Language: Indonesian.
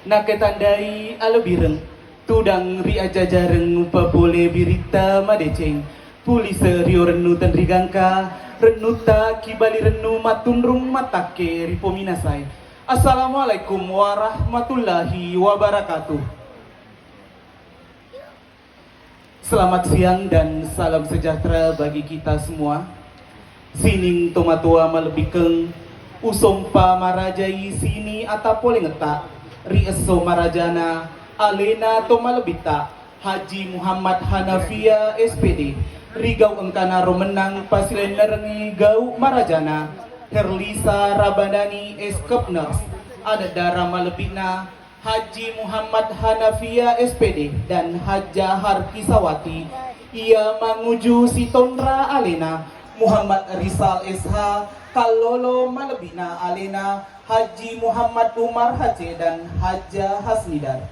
naketandai alabireng tudang ri aja jareng papole birita madeceng pulise rio renu tan rigangka renuta kibali renu matunrung matake ripominasai. Assalamualaikum warahmatullahi wabarakatuh. Selamat siang dan salam sejahtera bagi kita semua. Sining tomatua malebikeng usompa marajai sini atapole ngetak Rieso Marajana Alena Tomalebita Haji Muhammad Hanafia SPD Rigau Engkana Romenang Pasilen Nerengi Gau Marajana Herlisa Rabadani Eskepners Ada Dara Malebina Haji Muhammad Hanafia SPD dan Haja Harkisawati Ia Manguju Sitondra Alena Muhammad Rizal SH Kalolo Malebina Alena Haji Muhammad Umar Hace dan Haja Hasnidar.